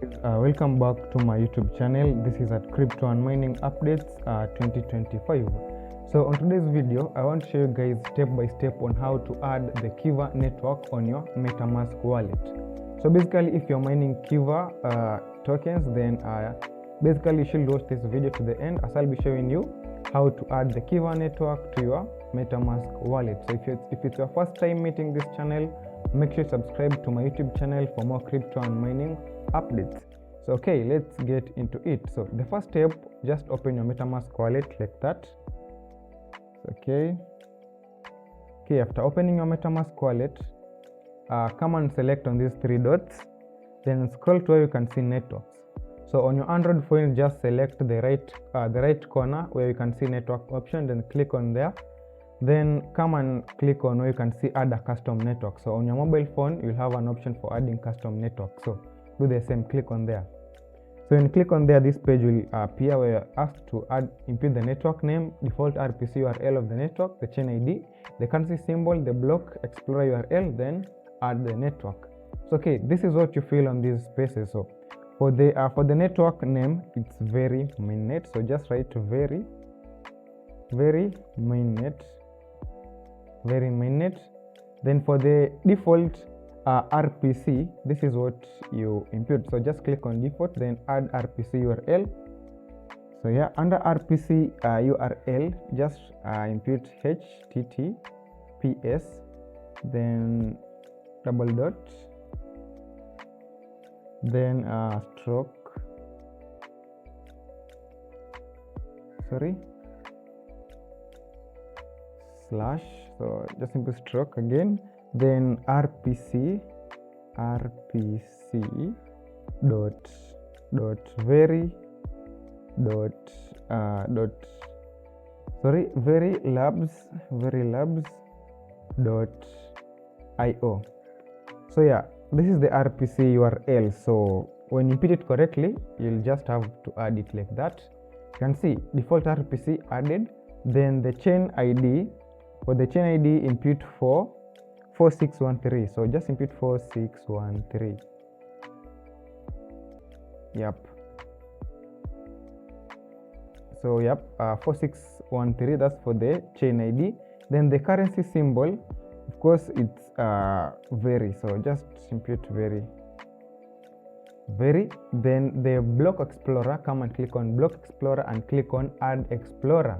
Welcome back to my YouTube channel. This is at Crypto and Mining Updates 2025. So on today's video, I want to show you guys step by step on how to add the Kiva network on your MetaMask wallet. So basically, if you're mining Kiva tokens, then basically you should watch this video to the end, as I'll be showing you how to add the Kiva network to your MetaMask wallet. So if it's your first time meeting this channel, make sure you subscribe to my YouTube channel for more crypto and mining updates. So okay, let's get into it. So the first step, just open your MetaMask wallet like that. Okay, after opening your MetaMask wallet, come and select on these three dots, then scroll to where you can see networks. So on your Android phone, just select the right corner where you can see network option, then click on there. Then come and click on where you can see add a custom network. So on your mobile phone, you'll have an option for adding custom network. So do the same, click on there. So when you click on there, this page will appear where you're asked to input the network name, default RPC URL of the network, the chain ID, the currency symbol, the block explorer URL, then add the network. So okay, this is what you fill on these spaces. So for the network name, it's very mainnet. So just write very mainnet. Then for the default RPC, this is what you input. So just click on default, then add RPC URL. So yeah, under RPC URL, just input HTTPS, then double dot, then slash. So just input stroke again, then RPC very labs dot io. So yeah, this is the RPC URL. So when you input it correctly, you'll just have to add it like that. You can see default RPC added, then the chain ID. For the chain ID, input 4613. So just input 4613. Yep. So 4613, that's for the chain ID. Then the currency symbol, of course, it's very. So just input very. Then the block explorer, come and click on block explorer and click on add explorer.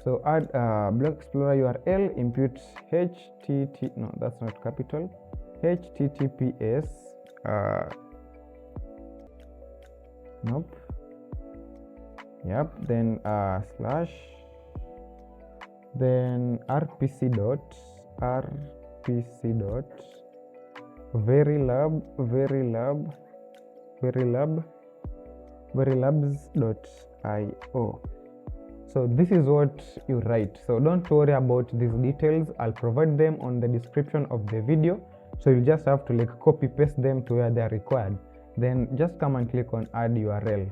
So add block explorer URL, input HTTPS then slash, then RPC dot verilabs.io. So this is what you write. So don't worry about these details. I'll provide them on the description of the video. So you just have to copy paste them to where they are required. Then just come and click on add URL.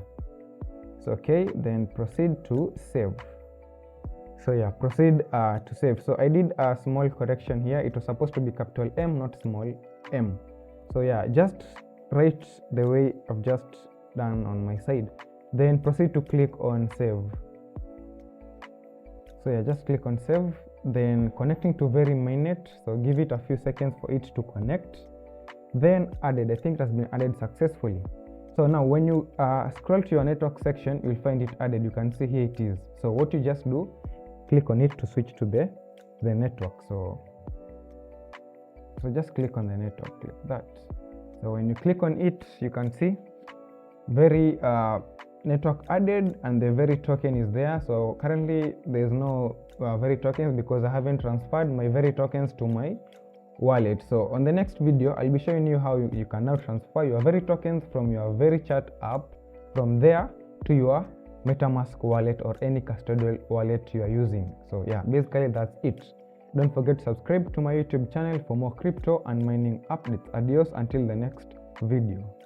So okay, then proceed to save. So yeah, proceed to save. So I did a small correction here. It was supposed to be capital M, not small m. So yeah, just write the way I've just done on my side. Then proceed to click on save. So yeah, just click on save, then connecting to very mainnet. So give it a few seconds for it to connect. Then added. I think it has been added successfully. So now when you scroll to your network section, you'll find it added. You can see here it is. So what you just do, click on it to switch to the network. So just click on the network like that. So when you click on it, you can see very network added, and the very token is there. So currently there's no very tokens because I haven't transferred my very tokens to my wallet. So on the next video, I'll be showing you how you can now transfer your very tokens from your very chat app from there to your MetaMask wallet or any custodial wallet you are using. So yeah, basically that's it. Don't forget to subscribe to my YouTube channel for more crypto and mining updates. Adios until the next video.